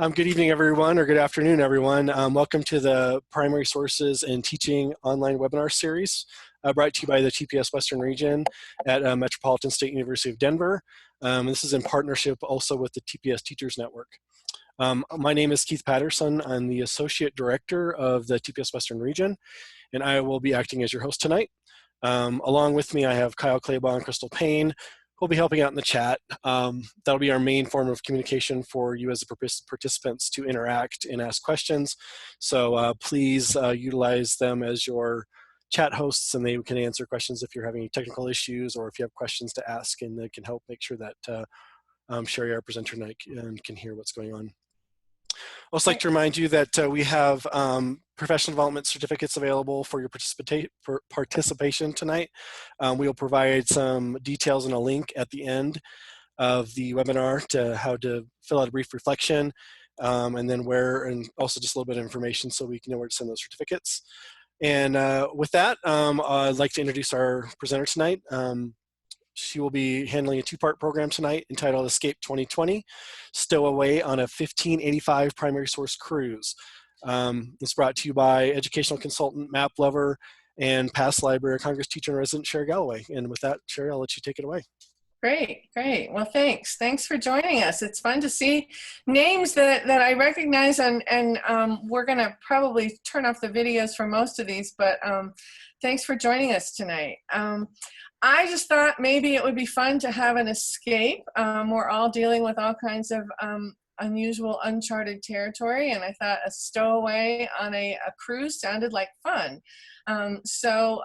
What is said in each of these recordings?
Good evening, everyone, or good afternoon, everyone. Welcome to the Primary Sources in Teaching online webinar series brought to you by the TPS Western Region at Metropolitan State University of Denver. This is in partnership also with the TPS Teachers Network. My name is Keith Patterson. I'm the Associate Director of the TPS Western Region, and I will be acting as your host tonight. Along with me, I have Kyle Claybaugh and Crystal Payne, who'll be helping out in the chat. That'll be our main form of communication for you as the participants to interact and ask questions. So please utilize them as your chat hosts, and they can answer questions if you're having any technical issues or if you have questions to ask, and they can help make sure that Sherrie, our presenter tonight, can hear what's going on. I'd also like to remind you that we have professional development certificates available for your participation tonight. We will provide some details and a link at the end of the webinar to how to fill out a brief reflection, and then where, and also just a little bit of information so we can know where to send those certificates. And with that, I'd like to introduce our presenter tonight. She will be handling a two-part program tonight entitled Escape 2020, Stow-away on a 1585 primary source cruise. It's brought to you by educational consultant, map lover, and past Library of Congress teacher and resident Sherrie Galloway. And with that, Sherrie, I'll let you take it away. Great, great. Well, thanks. Thanks for joining us. It's fun to see names that I recognize, and we're going to probably turn off the videos for most of these, but thanks for joining us tonight. I just thought maybe it would be fun to have an escape. We're all dealing with all kinds of unusual, uncharted territory, and I thought a stowaway on a cruise sounded like fun. So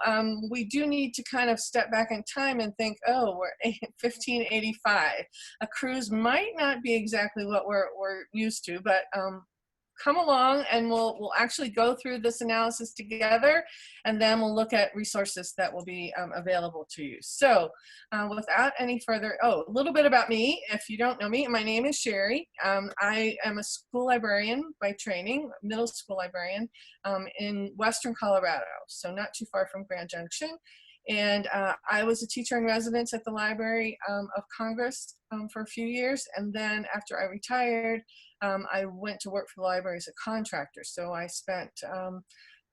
we do need to kind of step back in time and think, oh, we're 1585. A cruise might not be exactly what we're used to, but come along and we'll actually go through this analysis together, and then we'll look at resources that will be available to you. So without any further, a little bit about me. If you don't know me, my name is Sherrie. I am a school librarian by training, middle school librarian in Western Colorado, so not too far from Grand Junction. And I was a teacher in residence at the Library of Congress for a few years, and then after I retired, I went to work for the library as a contractor. So I spent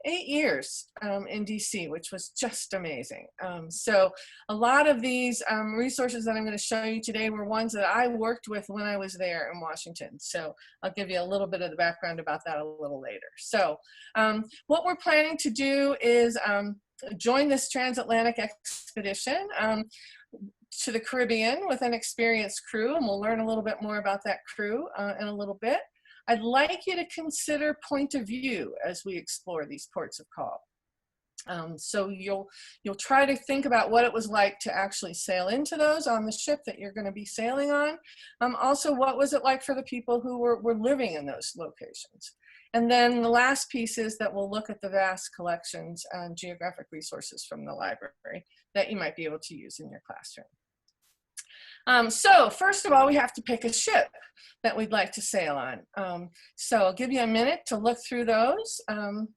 8 years in DC, which was just amazing. So a lot of these resources that I'm going to show you today were ones that I worked with when I was there in Washington. So I'll give you a little bit of the background about that a little later. So what we're planning to do is join this transatlantic expedition to the Caribbean with an experienced crew, and we'll learn a little bit more about that crew in a little bit. I'd like you to consider point of view as we explore these ports of call. So you'll try to think about what it was like to actually sail into those on the ship that you're going to be sailing on. Also, what was it like for the people who were living in those locations? And then the last piece is that we'll look at the vast collections and geographic resources from the library that you might be able to use in your classroom. So first of all, we have to pick a ship that we'd like to sail on. So I'll give you a minute to look through those.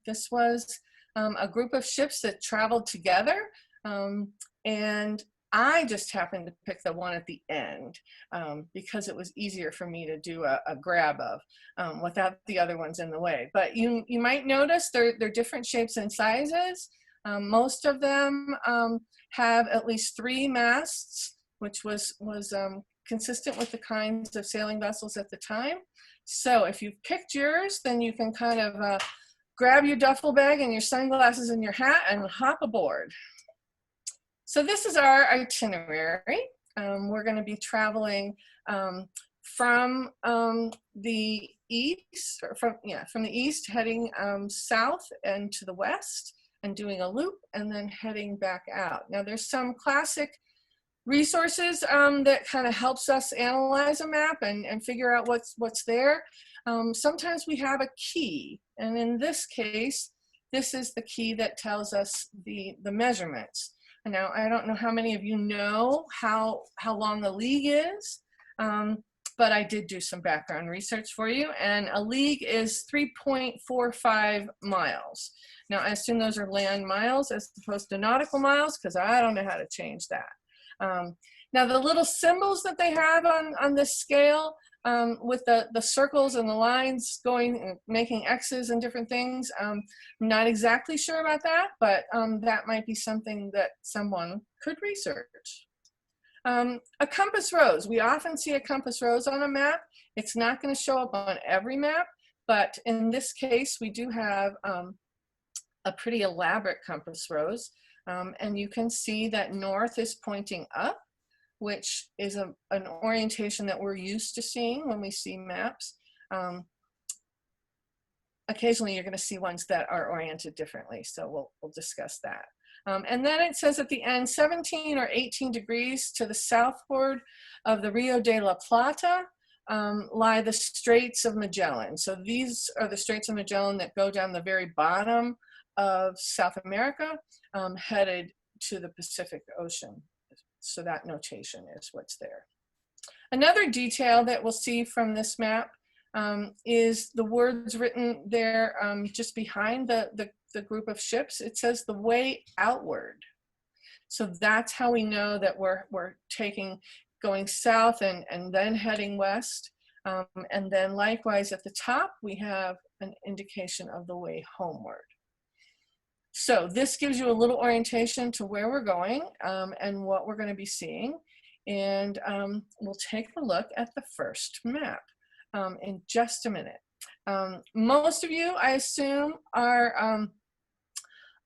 This was a group of ships that traveled together, and I just happened to pick the one at the end because it was easier for me to do a grab of without the other ones in the way. But you might notice they're different shapes and sizes. Most of them have at least 3 masts, which was consistent with the kinds of sailing vessels at the time. So if you've picked yours, then you can kind of grab your duffel bag and your sunglasses and your hat and hop aboard. So this is our itinerary. We're going to be traveling from the east, from the east, heading south and to the west, and doing a loop, and then heading back out. Now there's some classic resources that kind of helps us analyze a map and figure out what's there. Sometimes we have a key, and in this case, this is the key that tells us the measurements. Now, I don't know how many of you know how long a league is, but I did do some background research for you, and a league is 3.45 miles. Now, I assume those are land miles as opposed to nautical miles, because I don't know how to change that. Now, the little symbols that they have on this scale with the circles and the lines going, making X's and different things. I'm not exactly sure about that, but that might be something that someone could research. A compass rose. We often see a compass rose on a map. It's not going to show up on every map, but in this case, we do have a pretty elaborate compass rose. And you can see that north is pointing up, which is an orientation that we're used to seeing when we see maps. Occasionally, you're going to see ones that are oriented differently, so we'll discuss that. And then it says at the end, 17 or 18 degrees to the southward of the Rio de la Plata lie the Straits of Magellan. So these are the Straits of Magellan that go down the very bottom of South America, headed to the Pacific Ocean. So that notation is what's there. Another detail that we'll see from this map is the words written there just behind the group of ships. It says the way outward. So that's how we know that we're going south and then heading west. And then likewise at the top, we have an indication of the way homeward. So this gives you a little orientation to where we're going and what we're going to be seeing. And we'll take a look at the first map in just a minute. Most of you, I assume, are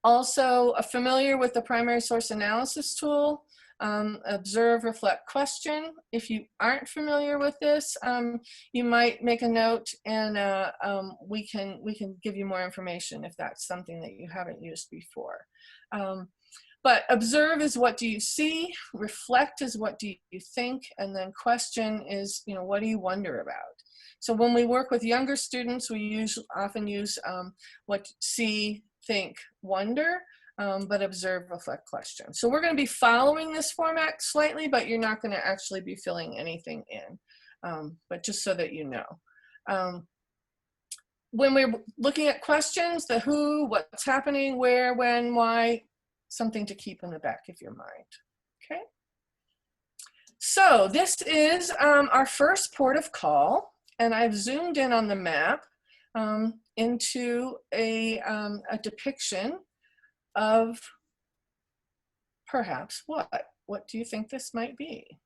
also familiar with the primary source analysis tool. Observe, reflect, question. If you aren't familiar with this, you might make a note and we can give you more information if that's something that you haven't used before. But observe is what do you see, reflect is what do you think, and then question is, what do you wonder about? So when we work with younger students, we often use what see, think, wonder. But observe, reflect, question. So we're going to be following this format slightly, but you're not going to actually be filling anything in, but just so that you know. When we're looking at questions, the who, what's happening, where, when, why, something to keep in the back of your mind, okay? So this is our first port of call, and I've zoomed in on the map into a depiction of perhaps what? What do you think this might be?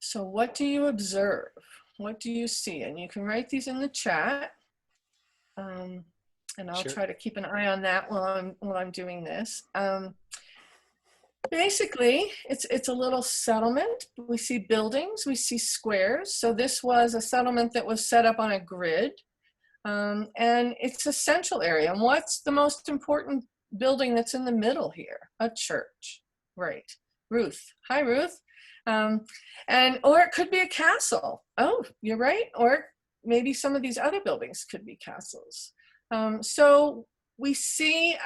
So what do you observe? What do you see? And you can write these in the chat. And I'll try to keep an eye on that while I'm doing this. Basically, it's a little settlement. We see buildings, we see squares. So this was a settlement that was set up on a grid. And it's a central area. And what's the most important building that's in the middle here? A church, right? Ruth. Hi, Ruth. Or it could be a castle. Oh, you're right. Or maybe some of these other buildings could be castles. So we see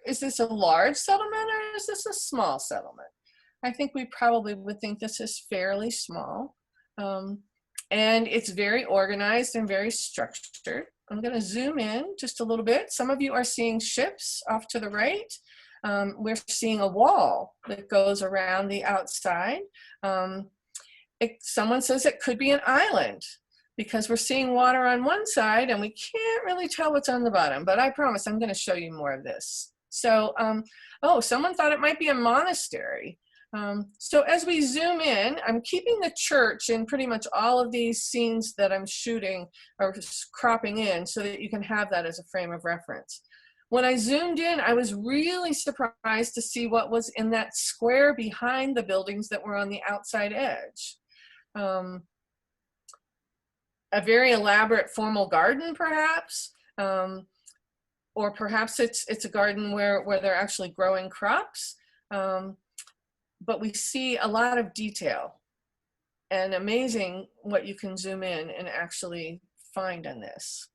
is this a large settlement or is this a small settlement? I think we probably would think this is fairly small. And it's very organized and very structured. I'm going to zoom in just a little bit. Some of you are seeing ships off to the right. We're seeing a wall that goes around the outside. Someone says it could be an island, because we're seeing water on one side and we can't really tell what's on the bottom, but I promise I'm going to show you more of this. So, oh, someone thought it might be a monastery. So as we zoom in, I'm keeping the church in pretty much all of these scenes that I'm shooting or cropping in so that you can have that as a frame of reference. When I zoomed in, I was really surprised to see what was in that square behind the buildings that were on the outside edge. A very elaborate formal garden, perhaps, or perhaps it's a garden where they're actually growing crops. But we see a lot of detail, and amazing what you can zoom in and actually find in this.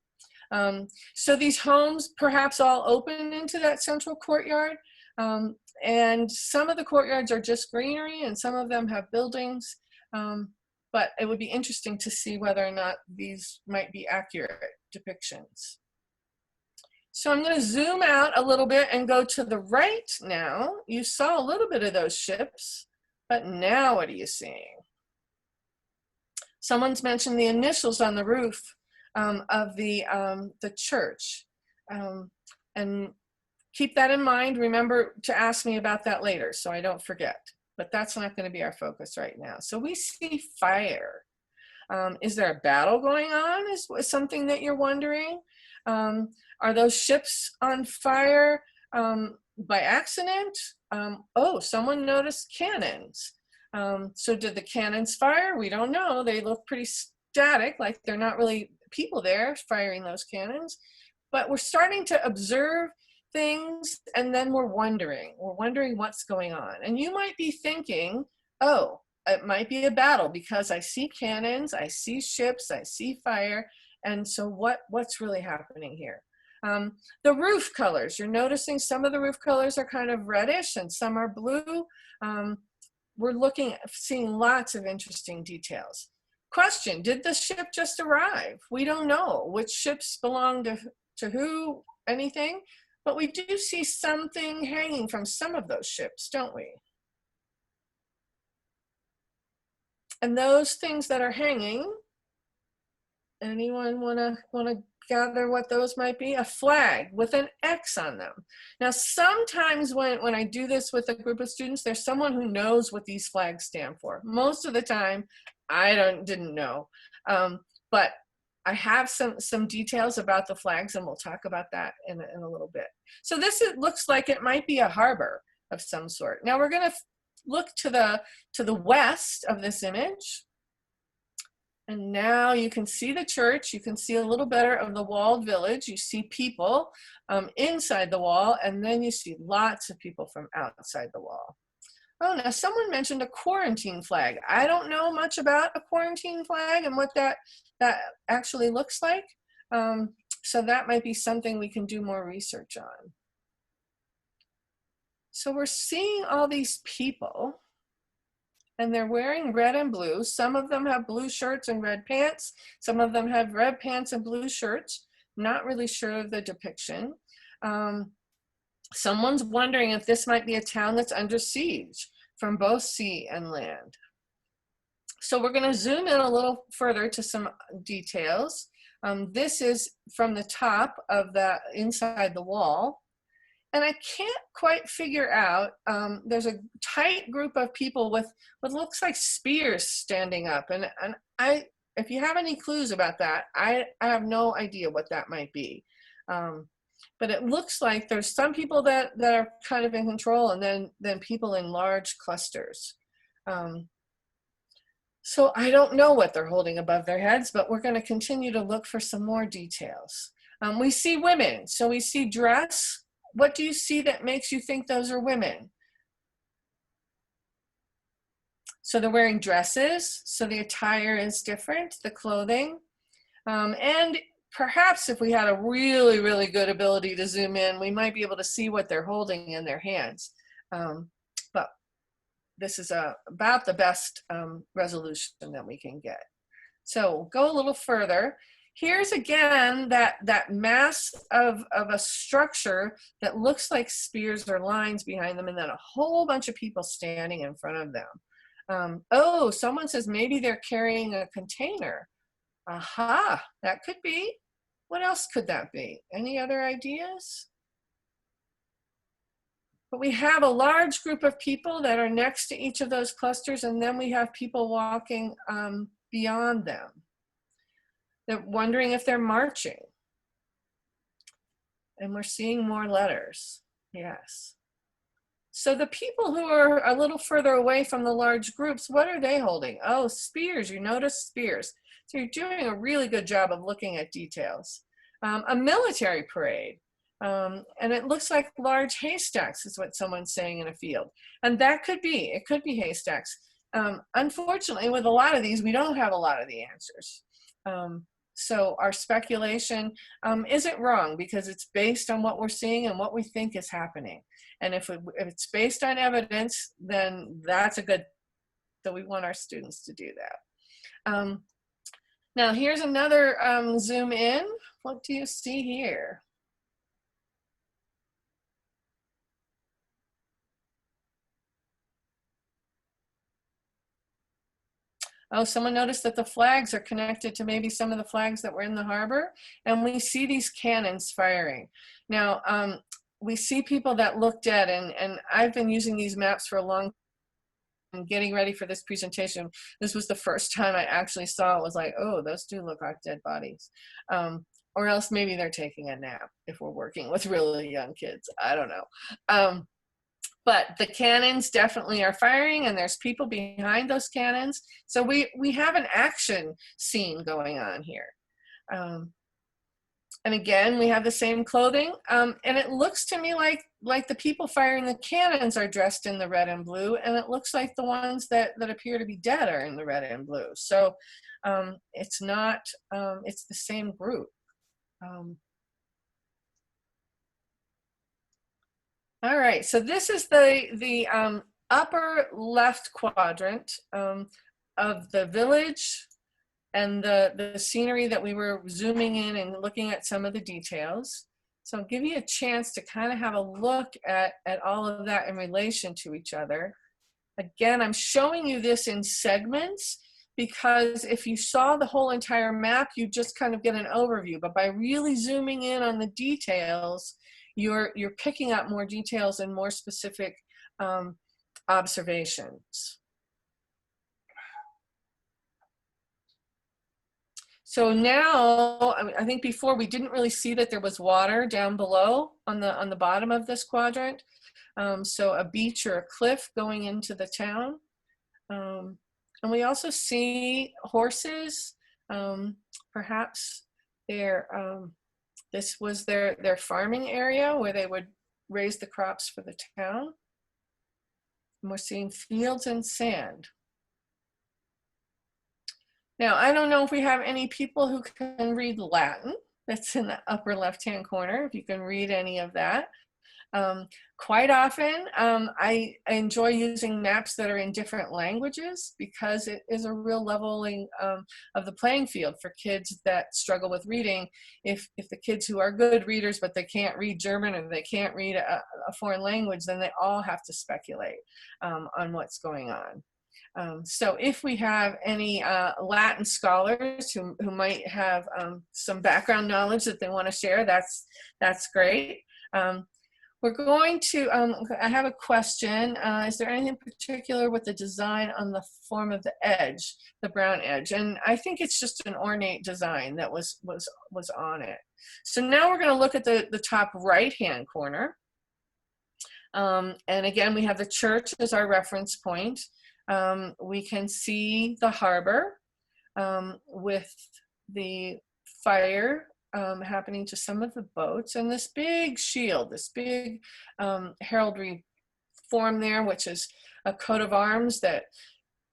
So these homes perhaps all open into that central courtyard, and some of the courtyards are just greenery and some of them have buildings. But it would be interesting to see whether or not these might be accurate depictions. So I'm going to zoom out a little bit and go to the right now. You saw a little bit of those ships, but now what are you seeing? Someone's mentioned the initials on the roof of the church. And keep that in mind. Remember to ask me about that later so I don't forget. But that's not going to be our focus right now. So we see fire. Is there a battle going on? Is something that you're wondering? Are those ships on fire by accident? Oh, someone noticed cannons. So did the cannons fire? We don't know. They look pretty static, like they're not really people there firing those cannons. But we're starting to observe things, and then we're wondering what's going on. And you might be thinking, oh, it might be a battle because I see cannons, I see ships, I see fire. And so what's really happening here? The roof colors, you're noticing some of the roof colors are kind of reddish and some are blue. We're seeing lots of interesting details. Question, did the ship just arrive? We don't know which ships belong to who, anything, but we do see something hanging from some of those ships, don't we? And those things that are hanging, anyone wanna gather what those might be? A flag with an X on them. Now, sometimes when I do this with a group of students, there's someone who knows what these flags stand for. Most of the time, I didn't know, but I have some details about the flags, and we'll talk about that in a little bit. So it looks like it might be a harbor of some sort. Now we're going to look to the west of this image. And now you can see the church. You can see a little better of the walled village. You see people inside the wall, and then you see lots of people from outside the wall. Oh, now someone mentioned a quarantine flag. I don't know much about a quarantine flag and what that actually looks like. So that might be something we can do more research on. So we're seeing all these people, and they're wearing red and blue. Some of them have blue shirts and red pants. Some of them have red pants and blue shirts. Not really sure of the depiction. Someone's wondering if this might be a town that's under siege from both sea and land. So we're going to zoom in a little further to some details. This is from the top of the inside the wall. And I can't quite figure out, there's a tight group of people with what looks like spears standing up. And if you have any clues about that, I have no idea what that might be. But it looks like there's some people that are kind of in control, and then people in large clusters. So I don't know what they're holding above their heads, but we're going to continue to look for some more details. We see women, so we see dress. What do you see that makes you think those are women? So they're wearing dresses, so the attire is different, the clothing. And perhaps if we had a really, really good ability to zoom in, we might be able to see what they're holding in their hands. But this is about the best resolution that we can get. So go a little further. Here's again that mass of a structure that looks like spears or lines behind them, and then a whole bunch of people standing in front of them. Oh, someone says maybe they're carrying a container. Aha, that could be. What else could that be? Any other ideas? But we have a large group of people that are next to each of those clusters, and then we have people walking beyond them. They're wondering if they're marching. And we're seeing more letters, yes. So the people who are a little further away from the large groups, what are they holding? Oh, spears, you notice spears. So you're doing a really good job of looking at details. A military parade. And it looks like large haystacks is what someone's saying in a field. And that could be, it could be haystacks. Unfortunately, with a lot of these, we don't have a lot of the answers. So our speculation isn't wrong because it's based on what we're seeing and what we think is happening. And if it's based on evidence, then that's a good, so we want our students to do that. Now here's another zoom in. What do you see here? Oh, someone noticed that the flags are connected to maybe some of the flags that were in the harbor, and we see these cannons firing. Now, we see people that looked at, and I've been using these maps for a long time, getting ready for this presentation. This was the first time I actually saw it, was like, oh, those do look like dead bodies. Or else maybe they're taking a nap if we're working with really young kids. I don't know. But the cannons definitely are firing, and there's people behind those cannons. So we have an action scene going on here. And again, we have the same clothing. And it looks to me like the people firing the cannons are dressed in the red and blue, and it looks like the ones that appear to be dead are in the red and blue. So it's not, it's the same group. All right, so this is the upper left quadrant of the village and the scenery that we were zooming in and looking at some of the details. So I'll give you a chance to kind of have a look at all of that in relation to each other. Again, I'm showing you this in segments because if you saw the whole entire map, you just kind of get an overview. But by really zooming in on the details, you're picking up more details and more specific observations. So now, I think before we didn't really see that there was water down below on the bottom of this quadrant. So a beach or a cliff going into the town. And we also see horses, perhaps this was their farming area where they would raise the crops for the town. And we're seeing fields and sand. Now, I don't know if we have any people who can read Latin. That's in the upper left-hand corner, if you can read any of that. Quite often, I enjoy using maps that are in different languages because it is a real leveling of the playing field for kids that struggle with reading. If the kids who are good readers but they can't read German or they can't read a foreign language, then they all have to speculate on what's going on. So if we have any Latin scholars who might have some background knowledge that they want to share, that's great. We're going to, I have a question. Is there anything particular with the design on the form of the edge, the brown edge? And I think it's just an ornate design that was on it. So now we're going to look at the top right-hand corner. And again, we have the church as our reference point. We can see the harbor with the fire happening to some of the boats, and this big shield, this big heraldry form there, which is a coat of arms that,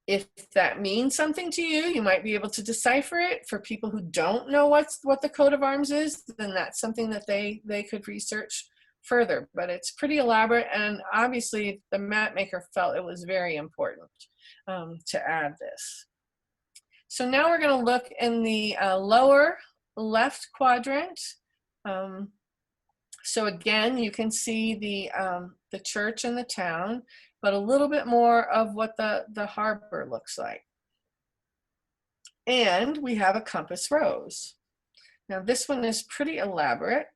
if that means something to you, you might be able to decipher it. For people who don't know what the coat of arms is, then that's something that they could research further. But it's pretty elaborate, and obviously the map maker felt it was very important to add this. So now we're going to look in the lower left quadrant. So again, you can see the church and the town, but a little bit more of what the harbor looks like. And we have a compass rose. Now this one is pretty elaborate,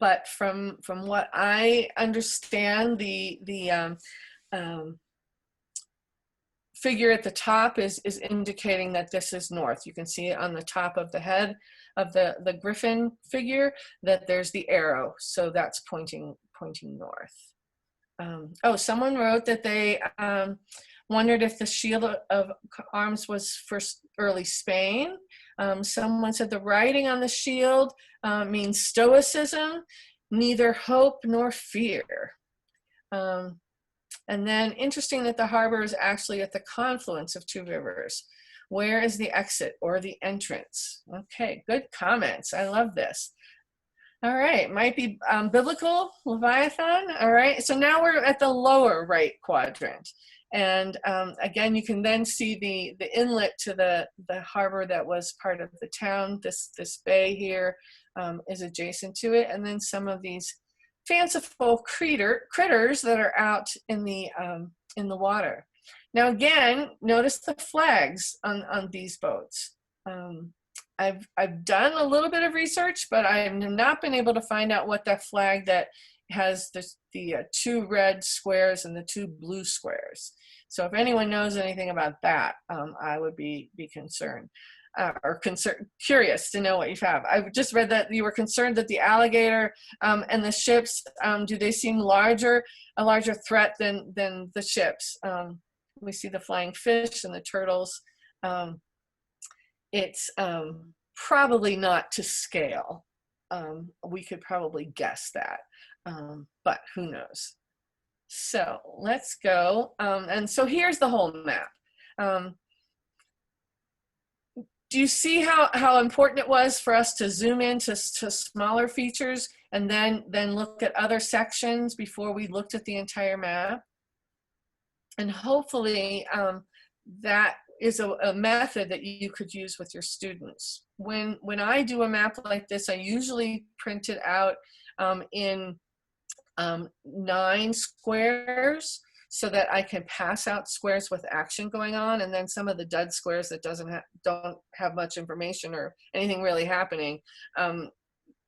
but from what I understand, the figure at the top is indicating that this is north. You can see it on the top of the head of the griffin figure that there's the arrow, so that's pointing north. Oh, someone wrote that they wondered if the shield of arms was for early Spain. Someone said the writing on the shield means stoicism, neither hope nor fear. And then interesting that the harbor is actually at the confluence of two rivers. Where is the exit or the entrance? Okay, good comments. I love this. All right, might be biblical, Leviathan. All right, so now we're at the lower right quadrant. And again, you can then see the inlet to the harbor that was part of the town. This bay here is adjacent to it. And then some of these fanciful critters that are out in the water. Now again, notice the flags on these boats. I've done a little bit of research, but I have not been able to find out what that flag that has the 2 red squares and the 2 blue squares. So if anyone knows anything about that, I would be concerned. Curious to know what you have. I've just read that you were concerned that the alligator and the ships, do they seem a larger threat than the ships? We see the flying fish and the turtles. It's probably not to scale. We could probably guess that, but who knows? So let's go. And so here's the whole map. Do you see how important it was for us to zoom in to smaller features and then look at other sections before we looked at the entire map? And hopefully that is a method that you could use with your students. When I do a map like this, I usually print it out in 9 squares so that I can pass out squares with action going on, and then some of the dud squares that don't have much information or anything really happening,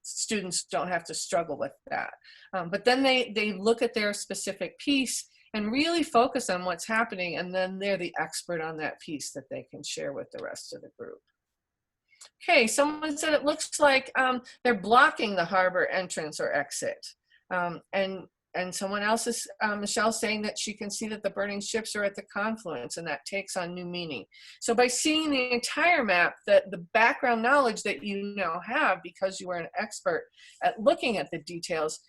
students don't have to struggle with that. But then they look at their specific piece and really focus on what's happening, and then they're the expert on that piece that they can share with the rest of the group. Okay, someone said it looks like they're blocking the harbor entrance or exit. And someone else is, Michelle, saying that she can see that the burning ships are at the confluence, and that takes on new meaning. So by seeing the entire map, the background knowledge that you now have because you are an expert at looking at the details,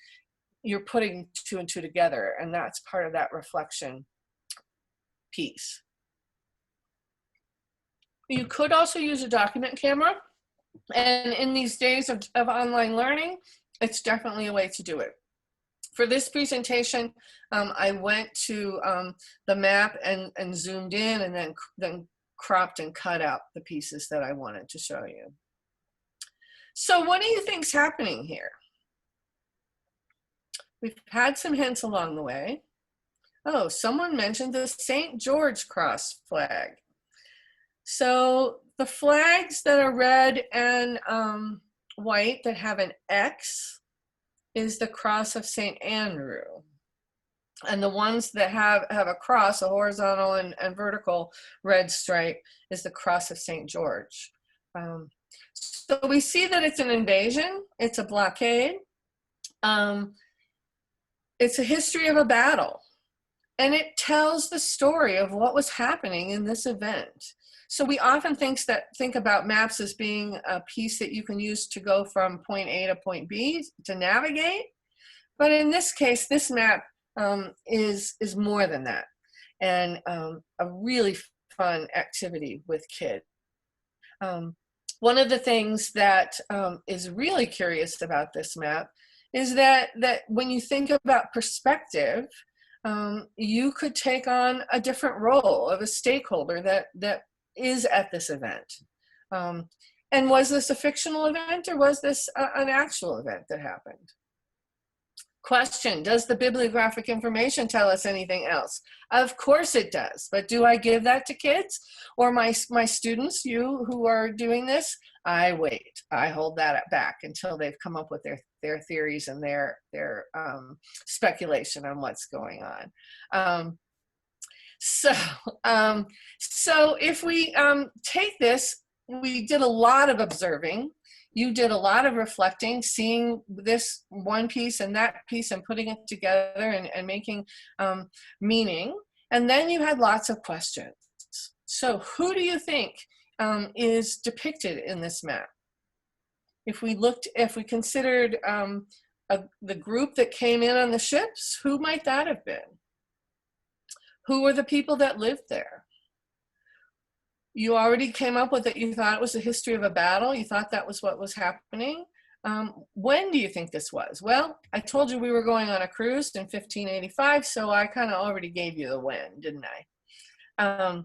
you're putting 2 and 2 together, and that's part of that reflection piece. You could also use a document camera, and in these days of online learning, it's definitely a way to do it. For this presentation, I went to the map and zoomed in, and then cropped and cut out the pieces that I wanted to show you. So what do you think's happening here? We've had some hints along the way. Oh, someone mentioned the St. George Cross flag. So the flags that are red and white that have an X is the cross of St. Andrew. And the ones that have a cross, a horizontal and vertical red stripe, is the cross of St. George. So we see that it's an invasion, it's a blockade. It's a history of a battle, and it tells the story of what was happening in this event. So we often think about maps as being a piece that you can use to go from point A to point B to navigate. But in this case, this map is more than that, and a really fun activity with kids. One of the things that is really curious about this map is that when you think about perspective, you could take on a different role of a stakeholder that is at this event. And was this a fictional event, or was this an actual event that happened? Question, does the bibliographic information tell us anything else? Of course it does, but do I give that to kids or my students, you who are doing this? I wait, I hold that back until they've come up with their theories and their speculation on what's going on. So if we take this, we did a lot of observing. You did a lot of reflecting, seeing this one piece and that piece and putting it together and making meaning. And then you had lots of questions. So who do you think is depicted in this map? If we considered the group that came in on the ships, who might that have been? Who were the people that lived there? You already came up with it. You thought it was a history of a battle. You thought that was what was happening. When do you think this was? Well, I told you we were going on a cruise in 1585, so I kind of already gave you the when, didn't I?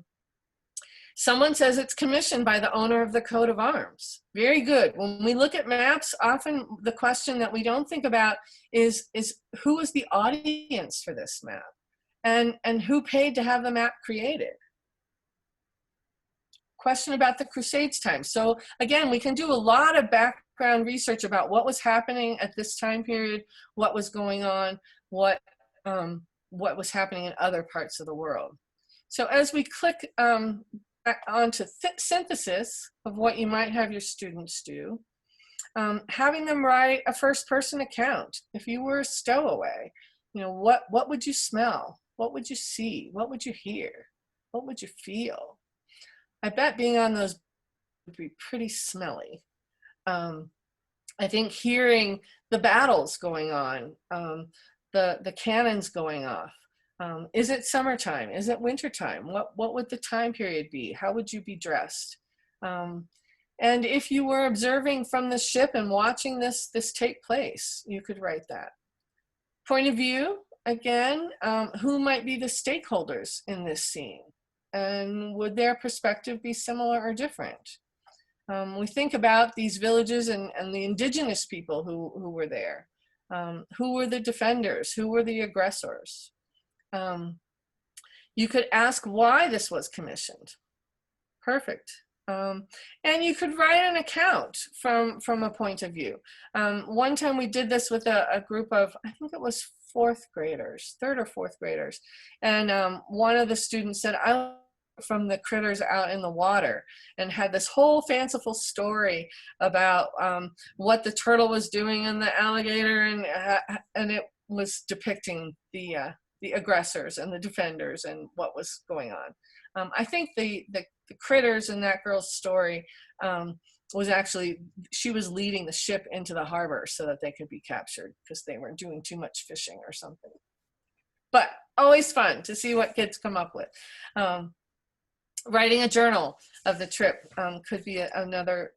Someone says it's commissioned by the owner of the coat of arms. Very good. When we look at maps, often the question that we don't think about is who is the audience for this map? and who paid to have the map created? Question about the Crusades time. So again, we can do a lot of background research about what was happening at this time period, what was going on, what was happening in other parts of the world. So as we click onto synthesis of what you might have your students do, having them write a first-person account. If you were a stowaway, you know, what would you smell? What would you see? What would you hear? What would you feel? I bet being on those would be pretty smelly. I think hearing the battles going on, the cannons going off. Is it summertime? Is it wintertime? What would the time period be? How would you be dressed? And if you were observing from the ship and watching this take place, you could write that. Point of view, again, who might be the stakeholders in this scene? And would their perspective be similar or different? We think about these villages and the indigenous people who were there. Who were the defenders? Who were the aggressors? You could ask why this was commissioned. Perfect. And you could write an account from a point of view. One time we did this with a group of, I think it was fourth graders, third or fourth graders. And one of the students said, I from the critters out in the water, and had this whole fanciful story about what the turtle was doing and the alligator, and it was depicting the aggressors and the defenders and what was going on. I think the critters in that girl's story was actually, she was leading the ship into the harbor so that they could be captured because they were doing too much fishing or something. But always fun to see what kids come up with. Writing a journal of the trip could be another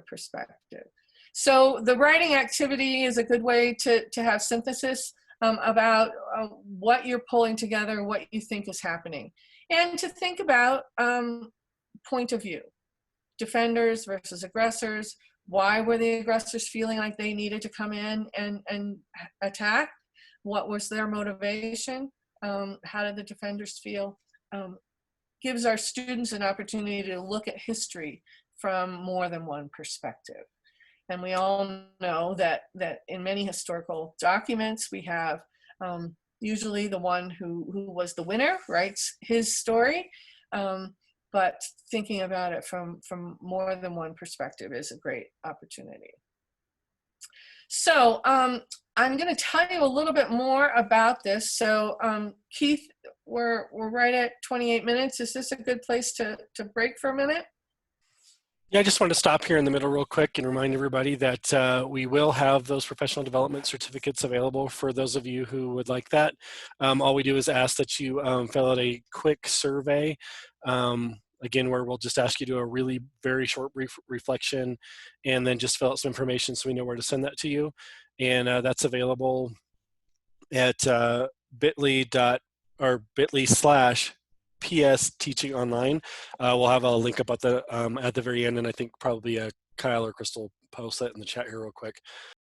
perspective. So the writing activity is a good way to have synthesis about what you're pulling together, what you think is happening, and to think about point of view, defenders versus aggressors. Why were the aggressors feeling like they needed to come in and attack? What was their motivation? How did the defenders feel? Gives our students an opportunity to look at history from more than one perspective. And we all know that in many historical documents, we have usually the one who was the winner writes his story, but thinking about it from more than one perspective is a great opportunity. So I'm going to tell you a little bit more about this. So Keith, we're right at 28 minutes. Is this a good place to break for a minute? Yeah, I just wanted to stop here in the middle real quick and remind everybody that we will have those professional development certificates available for those of you who would like that. All we do is ask that you fill out a quick survey, again, where we'll just ask you to do a really very short brief reflection and then just fill out some information so we know where to send that to you. And that's available at bit.ly/PS Teaching Online. We'll have a link up at the very end, and I think probably Kyle or Crystal post that in the chat here real quick.